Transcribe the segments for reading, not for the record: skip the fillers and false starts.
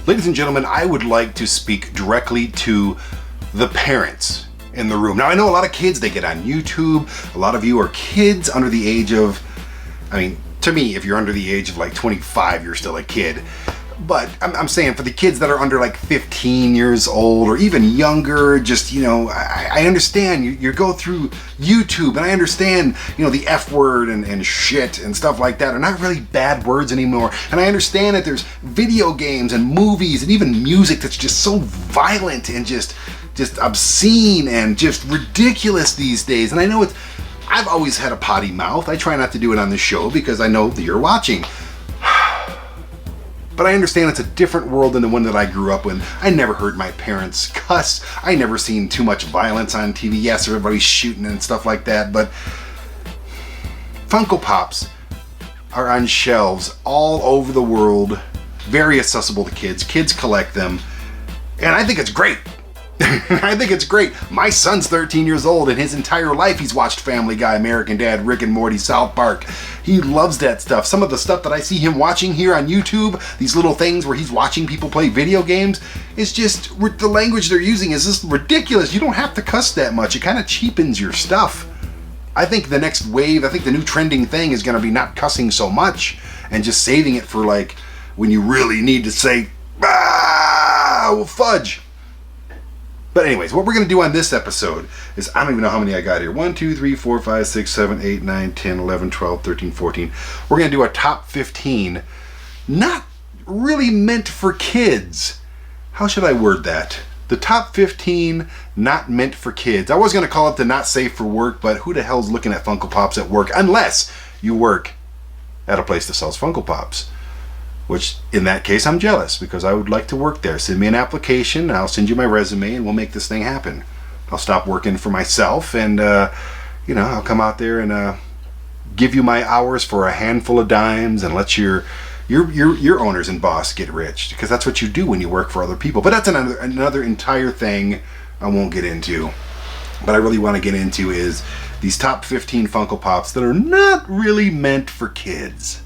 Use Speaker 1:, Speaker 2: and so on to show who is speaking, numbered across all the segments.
Speaker 1: Ladies and gentlemen, I would like to speak directly to the parents in the room. Now, I know a lot of kids, they get on YouTube. A lot of you are kids under the age of, to me, if you're under the age of like 25, you're still a kid. But I'm saying for the kids that are under like 15 years old or even younger, just, I understand you go through YouTube, and I understand, the F word and shit and stuff like that are not really bad words anymore. And I understand that there's video games and movies and even music that's just so violent and just obscene and just ridiculous these days. And I know I've always had a potty mouth. I try not to do it on the show because I know that you're watching. But I understand it's a different world than the one that I grew up in. I never heard my parents cuss. I never seen too much violence on TV. Yes, everybody's shooting and stuff like that, but Funko Pops are on shelves all over the world, very accessible to kids. Kids collect them, and I think it's great. I think it's great. My son's 13 years old, and his entire life he's watched Family Guy, American Dad, Rick and Morty, South Park. He loves that stuff. Some of the stuff that I see him watching here on YouTube, these little things where he's watching people play video games, is just, the language they're using is just ridiculous. You don't have to cuss that much. It kind of cheapens your stuff. I think the next wave, the new trending thing is going to be not cussing so much and just saving it for like when you really need to say, fudge. But anyways, what we're going to do on this episode is, I don't even know how many I got here. 1, 2, 3, 4, 5, 6, 7, 8, 9, 10, 11, 12, 13, 14. We're going to do a top 15, not really meant for kids. How should I word that? The top 15 not meant for kids. I was going to call it the not safe for work, but who the hell's looking at Funko Pops at work unless you work at a place that sells Funko Pops? Which, in that case, I'm jealous because I would like to work there. Send me an application, I'll send you my resume, and we'll make this thing happen. I'll stop working for myself, and I'll come out there and give you my hours for a handful of dimes and let your owners and boss get rich, because that's what you do when you work for other people. But that's another entire thing I won't get into. But I really want to get into is these top 15 Funko Pops that are not really meant for kids.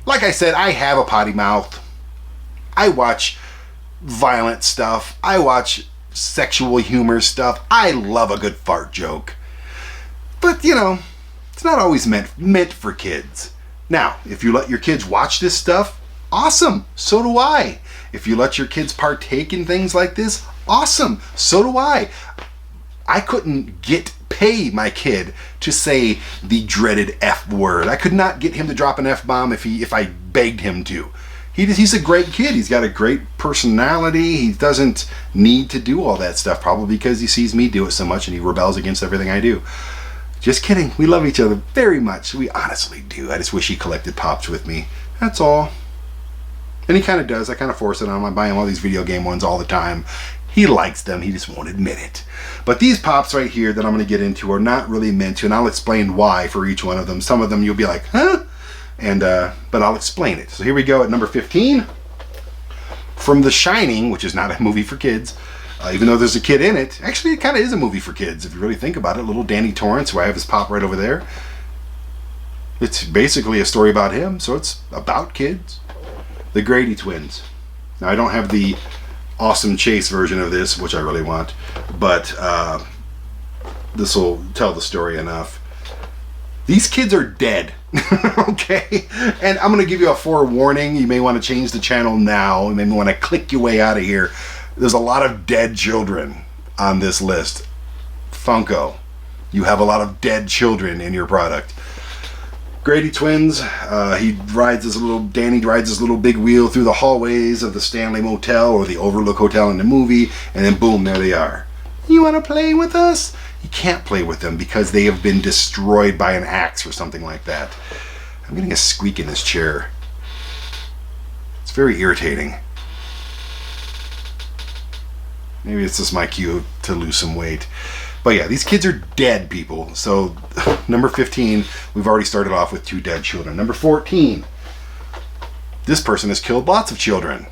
Speaker 1: Like I said, I have a potty mouth. I watch violent stuff. I watch sexual humor stuff. I love a good fart joke. But, it's not always meant for kids. Now, if you let your kids watch this stuff, awesome. So do I. If you let your kids partake in things like this, awesome. So do I. I couldn't pay my kid to say the dreaded F word. I could not get him to drop an F-bomb if I begged him to. He's a great kid. He's got a great personality. He doesn't need to do all that stuff, probably because he sees me do it so much and he rebels against everything I do. Just kidding. We love each other very much. We honestly do. I just wish he collected Pops with me. That's all. And he kind of does. I kind of force it on him. I buy him all these video game ones all the time. He likes them, he just won't admit it. But these Pops right here that I'm going to get into are not really meant to, and I'll explain why for each one of them. Some of them you'll be like, huh? But I'll explain it. So here we go at number 15. From The Shining, which is not a movie for kids, even though there's a kid in it. Actually, it kind of is a movie for kids, if you really think about it. Little Danny Torrance, who I have his Pop right over there. It's basically a story about him, so it's about kids. The Grady Twins. Now, I don't have the awesome chase version of this, which I really want, but this will tell the story enough. These kids are dead. Okay? And I'm going to give you a forewarning. You may want to change the channel now. You may want to click your way out of here. There's a lot of dead children on this list. Funko, you have a lot of dead children in your product. Grady Twins, Danny rides his little big wheel through the hallways of the Stanley Motel or the Overlook Hotel in the movie, and then boom, there they are. You want to play with us? You can't play with them because they have been destroyed by an axe or something like that. I'm getting a squeak in this chair. It's very irritating. Maybe it's just my cue to lose some weight. But yeah, these kids are dead, people. So, number 15, we've already started off with 2 dead children. Number 14, this person has killed lots of children.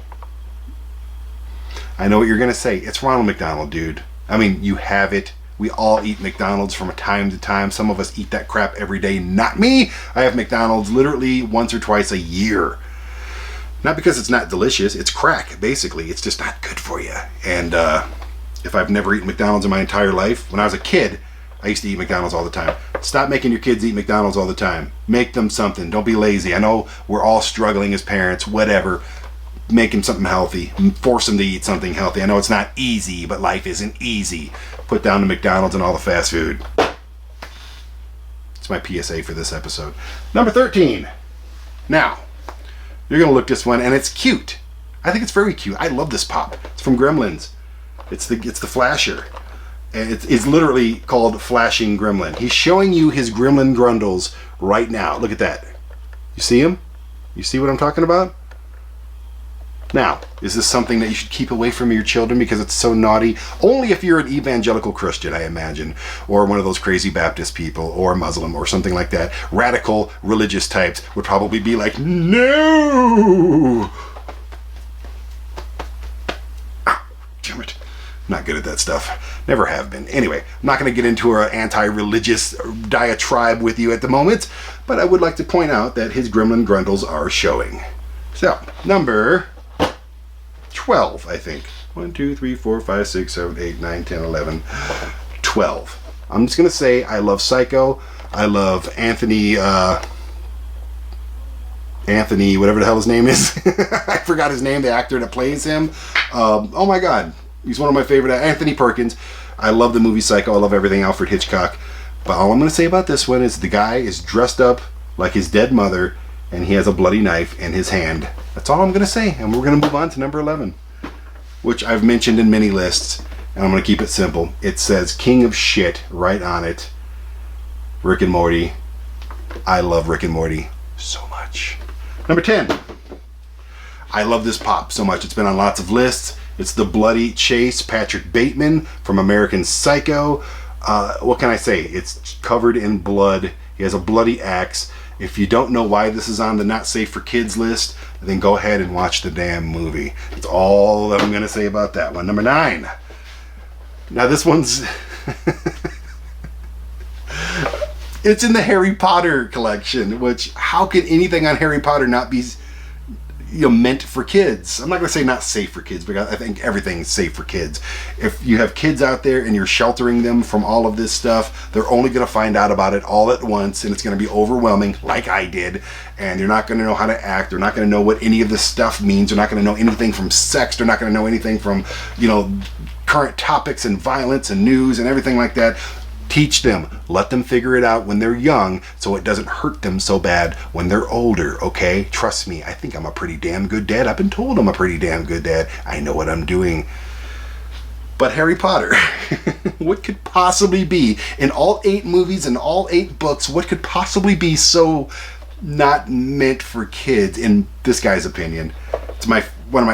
Speaker 1: I know what you're going to say. It's Ronald McDonald, dude. I mean, you have it. We all eat McDonald's from time to time. Some of us eat that crap every day. Not me. I have McDonald's literally once or twice a year. Not because it's not delicious. It's crack, basically. It's just not good for you. And if I've never eaten McDonald's in my entire life, when I was a kid, I used to eat McDonald's all the time. Stop making your kids eat McDonald's all the time. Make them something. Don't be lazy. I know we're all struggling as parents, whatever. Make them something healthy. Force them to eat something healthy. I know it's not easy, but life isn't easy. Put down the McDonald's and all the fast food. It's my PSA for this episode. Number 13. Now, you're going to look this one, and it's cute. I think it's very cute. I love this pop. It's from Gremlins. It's the flasher. And it's literally called Flashing Gremlin. He's showing you his gremlin grundles right now. Look at that. You see him? You see what I'm talking about? Now, is this something that you should keep away from your children because it's so naughty? Only if you're an evangelical Christian, I imagine, or one of those crazy Baptist people, or Muslim, or something like that. Radical religious types would probably be like, no! Ah, damn it. Not good at that stuff. Never have been. Anyway, I'm not going to get into an anti-religious diatribe with you at the moment, but I would like to point out that his gremlin grundles are showing. So, number 12, I think. 1, 2, 3, 4, 5, 6, 7, 8, 9, 10, 11, 12. I'm just going to say I love Psycho. I love Anthony, whatever the hell his name is. I forgot his name, the actor that plays him. Oh my God. He's one of my favorite. Anthony Perkins. I love the movie Psycho. I love everything Alfred Hitchcock. But all I'm going to say about this one is the guy is dressed up like his dead mother, and he has a bloody knife in his hand. That's all I'm going to say. And we're going to move on to number 11, which I've mentioned in many lists, and I'm going to keep it simple. It says King of Shit right on it. Rick and Morty. I love Rick and Morty so much. Number 10. I love this pop so much. It's been on lots of lists. It's the Bloody Chase, Patrick Bateman from American Psycho. What can I say? It's covered in blood. He has a bloody axe. If you don't know why this is on the not safe for kids list, then go ahead and watch the damn movie. That's all that I'm going to say about that one. Number 9. Now this one's... it's in the Harry Potter collection, which how could anything on Harry Potter not be... meant for kids? I'm not going to say not safe for kids, because I think everything's safe for kids. If you have kids out there and you're sheltering them from all of this stuff, they're only going to find out about it all at once, and it's going to be overwhelming, like I did, and you're not going to know how to act. They're not going to know what any of this stuff means. They're not going to know anything from sex. They're not going to know anything from, current topics and violence and news and everything like that. Teach them. Let them figure it out when they're young so it doesn't hurt them so bad when they're older, okay? Trust me, I think I'm a pretty damn good dad. I've been told I'm a pretty damn good dad. I know what I'm doing. But Harry Potter, what could possibly be, in all 8 movies and all 8 books, what could possibly be so not meant for kids, in this guy's opinion? It's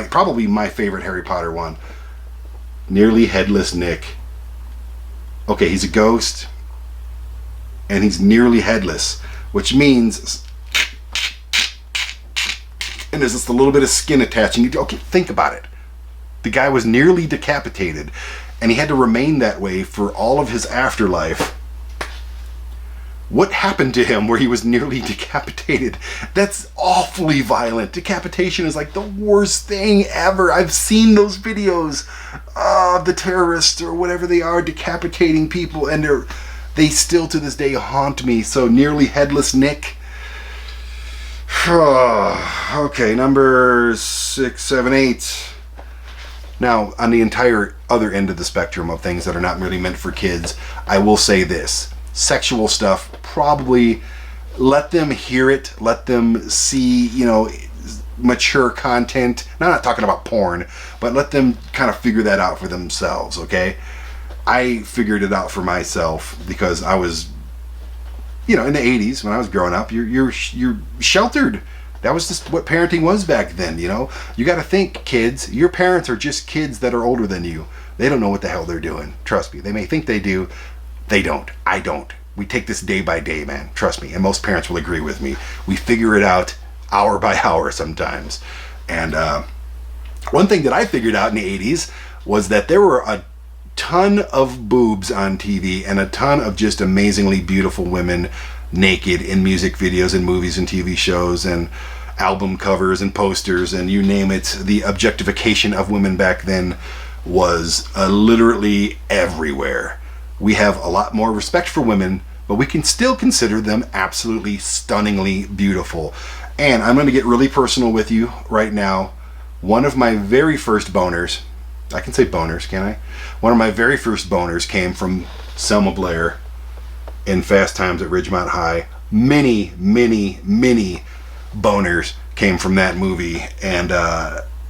Speaker 1: probably my favorite Harry Potter one. Nearly Headless Nick. Okay, he's a ghost, and he's nearly headless, which means, and there's just a little bit of skin attaching. Okay, think about it. The guy was nearly decapitated, and he had to remain that way for all of his afterlife. What happened to him where he was nearly decapitated? That's awfully violent. Decapitation is like the worst thing ever. I've seen those videos of the terrorists or whatever they are decapitating people, and they still to this day haunt me. So Nearly Headless Nick. Okay, number 6, 7, 8. Now, on the entire other end of the spectrum of things that are not really meant for kids, I will say this. Sexual stuff, probably let them hear it, let them see, mature content. Now, I'm not talking about porn, but let them kind of figure that out for themselves, okay? I figured it out for myself because I was, in the 80s when I was growing up, you're sheltered. That was just what parenting was back then, You got to think, kids, your parents are just kids that are older than you. They don't know what the hell they're doing. Trust me. They may think they do. They don't. I don't. We take this day by day, man. Trust me. And most parents will agree with me. We figure it out hour by hour sometimes. And one thing that I figured out in the 80s was that there were a ton of boobs on TV and a ton of just amazingly beautiful women naked in music videos and movies and TV shows. And album covers and posters and you name it. The objectification of women back then was literally everywhere. We have a lot more respect for women, but we can still consider them absolutely stunningly beautiful. And I'm going to get really personal with you right now. One of my very first boners, I can say boners, can I? One of my very first boners came from Selma Blair in Fast Times at Ridgemont High. Many, many, many boners came from that movie. And,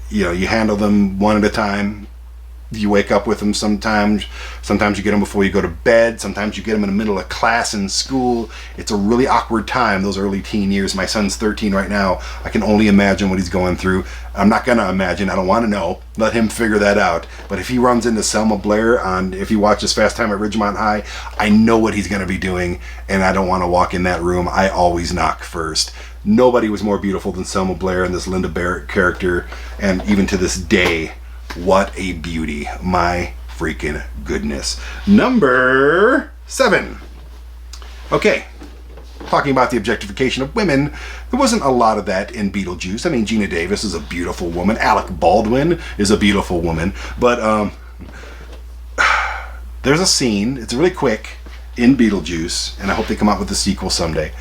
Speaker 1: you handle them one at a time. You wake up with them sometimes. Sometimes you get them before you go to bed. Sometimes you get them in the middle of class in school. It's a really awkward time, those early teen years. My son's 13 right now. I can only imagine what he's going through. I'm not going to imagine. I don't want to know. Let him figure that out. But if he runs into Selma Blair if he watches Fast Time at Ridgemont High, I know what he's going to be doing, and I don't want to walk in that room. I always knock first. Nobody was more beautiful than Selma Blair and this Linda Barrett character, and even to this day, what a beauty. My freaking goodness. Number 7. Okay. Talking about the objectification of women, there wasn't a lot of that in Beetlejuice. I mean, Gina Davis is a beautiful woman. Alec Baldwin is a beautiful woman. But there's a scene, it's really quick, in Beetlejuice, and I hope they come out with a sequel someday.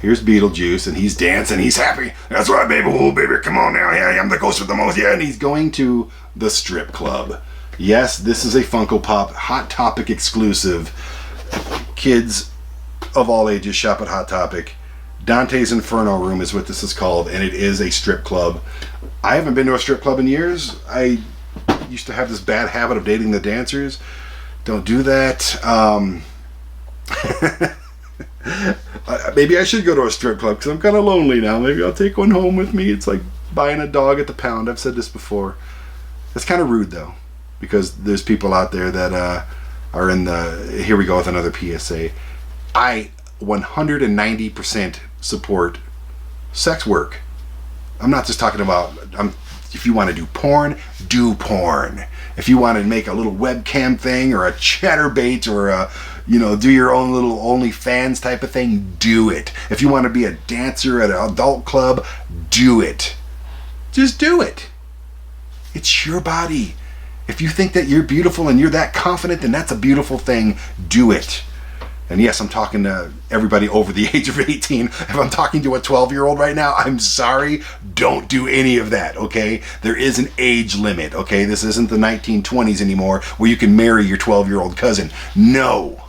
Speaker 1: Here's Beetlejuice, and he's dancing, he's happy. That's right, baby. Oh, baby, come on now. Yeah, I'm the ghost with the most. Yeah, and he's going to the strip club. Yes, this is a Funko Pop Hot Topic exclusive. Kids of all ages shop at Hot Topic. Dante's Inferno Room is what this is called, and it is a strip club. I haven't been to a strip club in years. I used to have this bad habit of dating the dancers. Don't do that. Maybe I should go to a strip club because I'm kind of lonely now. Maybe I'll take one home with me. It's like buying a dog at the pound. I've said this before. That's kind of rude though, because there's people out there that are in the... Here we go with another PSA. I 190% support sex work. I'm not just talking about... if you want to do porn, do porn. If you want to make a little webcam thing or a chatterbait or a... do your own little OnlyFans type of thing, do it. If you want to be a dancer at an adult club, do it. Just do it. It's your body. If you think that you're beautiful and you're that confident, then that's a beautiful thing. Do it. And yes, I'm talking to everybody over the age of 18. If I'm talking to a 12-year-old right now, I'm sorry. Don't do any of that, okay? There is an age limit, okay? This isn't the 1920s anymore where you can marry your 12-year-old cousin. No.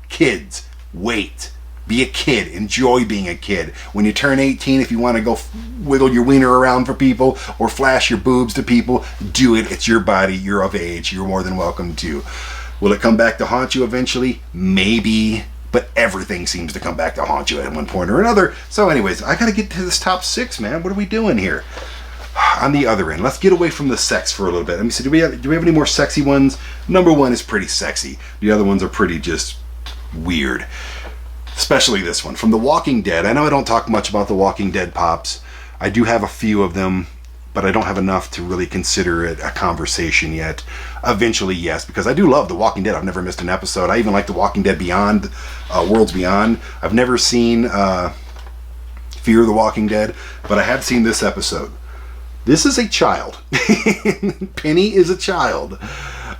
Speaker 1: Kids, wait. Be a kid. Enjoy being a kid. When you turn 18, if you want to go wiggle your wiener around for people or flash your boobs to people, do it. It's your body. You're of age. You're more than welcome to. Will it come back to haunt you eventually? Maybe. But everything seems to come back to haunt you at one point or another. So anyways, I got to get to this top 6, man. What are we doing here? On the other end, let's get away from the sex for a little bit. Let me see, do we have any more sexy ones? Number 1 is pretty sexy. The other ones are pretty just weird. Especially this one. From The Walking Dead. I know I don't talk much about The Walking Dead pops. I do have a few of them, but I don't have enough to really consider it a conversation yet. Eventually, yes, because I do love The Walking Dead. I've never missed an episode. I even like The Walking Dead Beyond, Worlds Beyond. I've never seen Fear the Walking Dead, but I have seen this episode. This is a child. Penny is a child.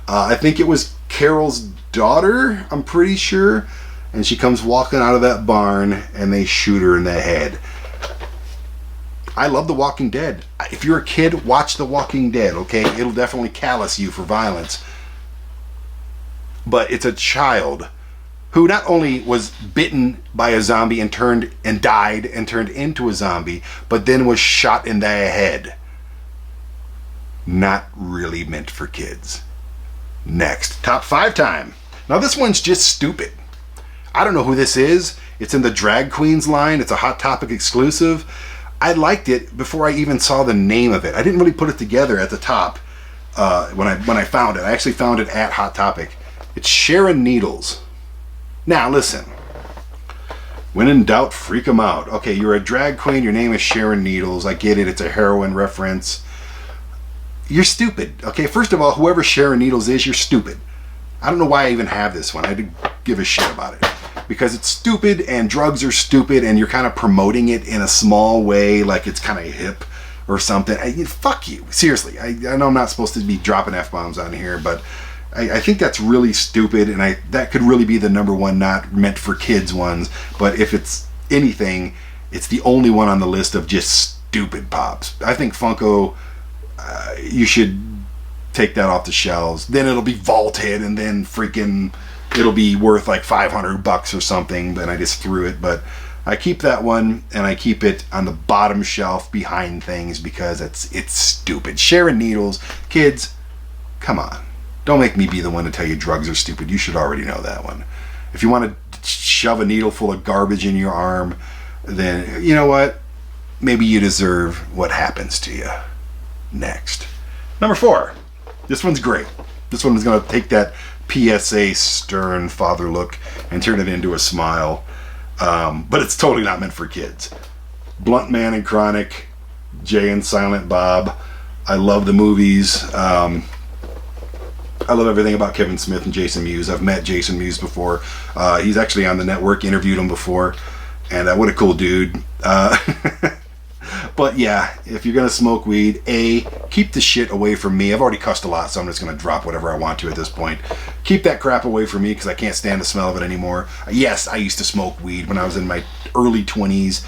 Speaker 1: I think it was Carol's daughter, I'm pretty sure. And she comes walking out of that barn and they shoot her in the head. I love The Walking Dead. If you're a kid, watch The Walking Dead, okay? It'll definitely callous you for violence. But it's a child who not only was bitten by a zombie and died and turned into a zombie, but then was shot in the head. Not really meant for kids. Next, top 5 time. Now this one's just stupid. I don't know who this is. It's in the Drag Queens line. It's a Hot Topic exclusive. I liked it before I even saw the name of it. I didn't really put it together at the top when I found it. I actually found it at Hot Topic. It's Sharon Needles. Now listen. When in doubt, freak 'em out. Okay, you're a drag queen. Your name is Sharon Needles. I get it. It's a heroin reference. You're stupid. Okay, first of all, whoever Sharon Needles is, you're stupid. I don't know why I even have this one. I didn't give a shit about it. because it's stupid and drugs are stupid and you're kind of promoting it in a small way, like it's kind of hip or something. Fuck you. Seriously. I know I'm not supposed to be dropping F-bombs on here, but I think that's really stupid, and that could really be the number one not meant for kids ones. But if it's anything, it's the only one on the list of just stupid pops. I think Funko, you should take that off the shelves. Then it'll be vaulted, and then freaking it'll be worth like $500 or something. Then I just threw it, but I keep that one, and I keep it on the bottom shelf behind things because it's stupid. Sharon needles, kids, come on. Don't make me be the one to tell you drugs are stupid. You should already know that one. If you want to shove a needle full of garbage in your arm, then you know what? Maybe you deserve what happens to you. Next. Number 4. This one's great. This one is going to take that PSA stern father look and turn it into a smile. But it's totally not meant for kids. Blunt Man and Chronic, Jay and Silent Bob. I love the movies. I love everything about Kevin Smith and Jason Mewes. I've met Jason Mewes before. He's actually on the network, interviewed him before. And what a cool dude. But yeah, if you're going to smoke weed, keep the shit away from me. I've already cussed a lot, so I'm just going to drop whatever I want to at this point. Keep that crap away from me because I can't stand the smell of it anymore. Yes, I used to smoke weed when I was in my early 20s,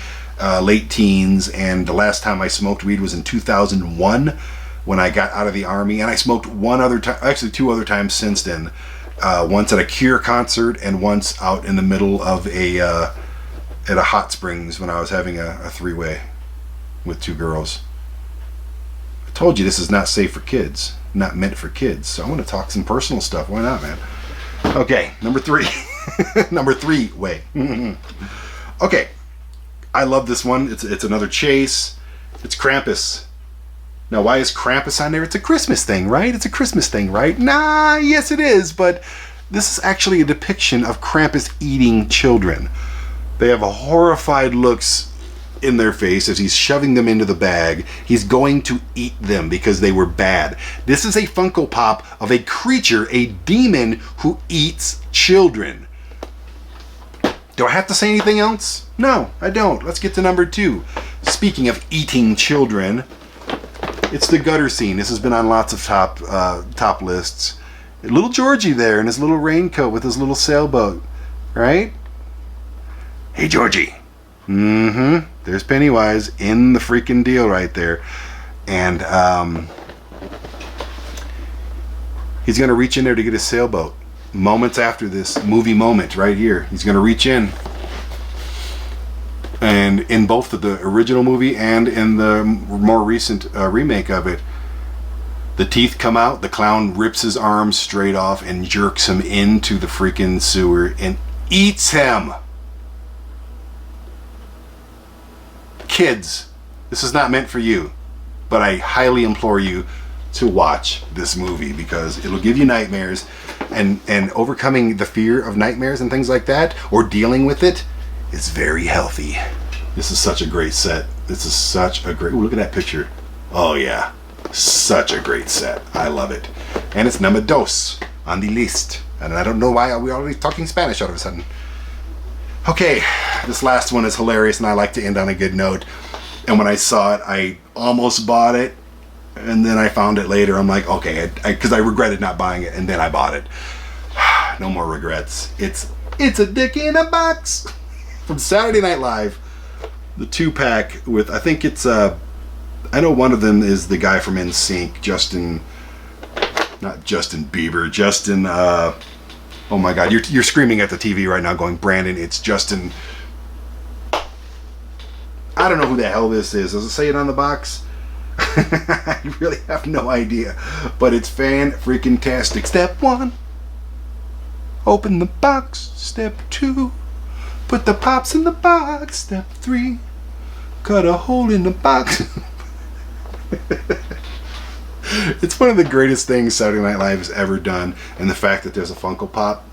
Speaker 1: late teens. And the last time I smoked weed was in 2001. When I got out of the Army, and I smoked one other time, actually 2 other times since then. Once at a Cure concert, and once out in the middle of at a hot springs when I was having a 3-way with 2 girls. I told you this is not safe for kids, not meant for kids. So I want to talk some personal stuff. Why not, man? Okay, number 3. Number 3 way. Okay, I love this one. It's another chase. It's Krampus. Now, why is Krampus on there? It's a Christmas thing, right? It's a Christmas thing, right? Nah, yes it is, but this is actually a depiction of Krampus eating children. They have a horrified looks in their face as he's shoving them into the bag. He's going to eat them because they were bad. This is a Funko Pop of a creature, a demon who eats children. Do I have to say anything else? No, I don't. Let's get to number 2. Speaking of eating children, it's the gutter scene. This has been on lots of top lists. Little Georgie there in his little raincoat with his little sailboat, right? Hey, Georgie. There's Pennywise in the freaking deal right there. And he's going to reach in there to get his sailboat. Moments after this movie moment right here, he's going to reach in. And in both the original movie and in the more recent remake of it, the teeth come out, the clown rips his arms straight off and jerks him into the freaking sewer and eats him. Kids, this is not meant for you, but I highly implore you to watch this movie because it'll give you nightmares, and overcoming the fear of nightmares and things like that, or dealing with it, is very healthy. This is such a great set. This is such a great... Ooh, look at that picture. Oh yeah, such a great set. I love it. And it's number 2 on the list. And I don't know why we're already talking Spanish all of a sudden. Okay, this last one is hilarious, and I like to end on a good note. And when I saw it, I almost bought it, and then I found it later. I'm like, okay, because I regretted not buying it, and then I bought it. No more regrets. It's a dick in a box from Saturday Night Live. The 2-pack with, I think it's I know one of them is the guy from NSYNC, not Justin Bieber, Justin. Oh my God, you're screaming at the TV right now, going, Brandon, it's Justin. I don't know who the hell this is. Does it say it on the box? I really have no idea, but it's fan-freaking-tastic. Step 1, open the box. Step 2, put the pops in the box. Step 3, cut a hole in the box. It's one of the greatest things Saturday Night Live has ever done, and the fact that there's a Funko Pop.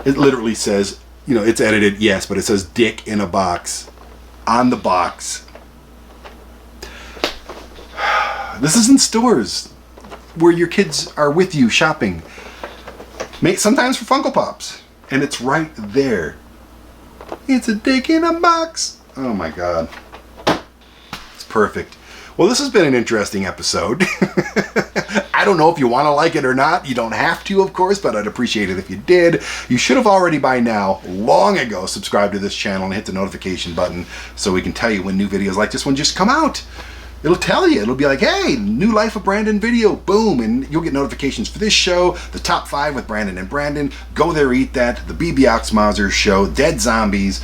Speaker 1: It literally says, it's edited, yes, but it says dick in a box on the box. This is in stores where your kids are with you shopping. Sometimes for Funko Pops. And it's right there. It's a dick in a box. Oh my God. It's perfect. Well, this has been an interesting episode. I don't know if you want to like it or not. You don't have to, of course, but I'd appreciate it if you did. You should have already by now, long ago, subscribed to this channel and hit the notification button so we can tell you when new videos like this one just come out. It'll tell you. It'll be like, hey, new Life of Brandon video, boom, and you'll get notifications for this show, the top 5 with Brandon and Brandon, Go There Eat That, the BB Oxmauser show, Dead Zombies.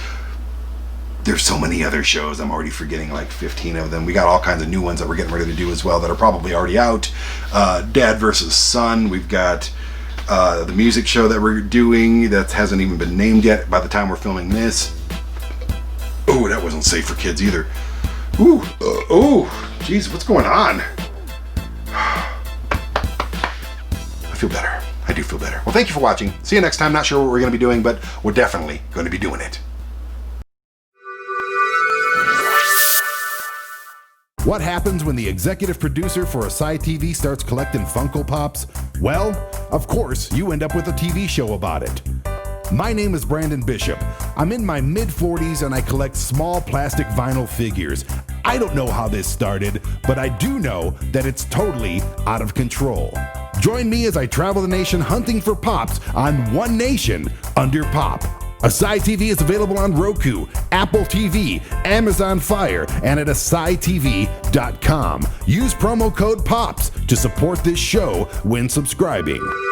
Speaker 1: There's so many other shows. I'm already forgetting like 15 of them. We got all kinds of new ones that we're getting ready to do as well that are probably already out. Dad versus Son. We've got the music show that we're doing that hasn't even been named yet by the time we're filming this. Oh, that wasn't safe for kids either. Ooh, geez, what's going on? I feel better. I do feel better. Well, thank you for watching. See you next time. Not sure what we're going to be doing, but we're definitely going to be doing it. What happens when the executive producer for a sci-TV starts collecting Funko Pops? Well, of course, you end up with a TV show about it. My name is Brandon Bishop. I'm in my mid-40s and I collect small plastic vinyl figures. I don't know how this started, but I do know that it's totally out of control. Join me as I travel the nation hunting for Pops on One Nation Under Pop. Asai TV is available on Roku, Apple TV, Amazon Fire, and at AsaiTV.com. Use promo code POPS to support this show when subscribing.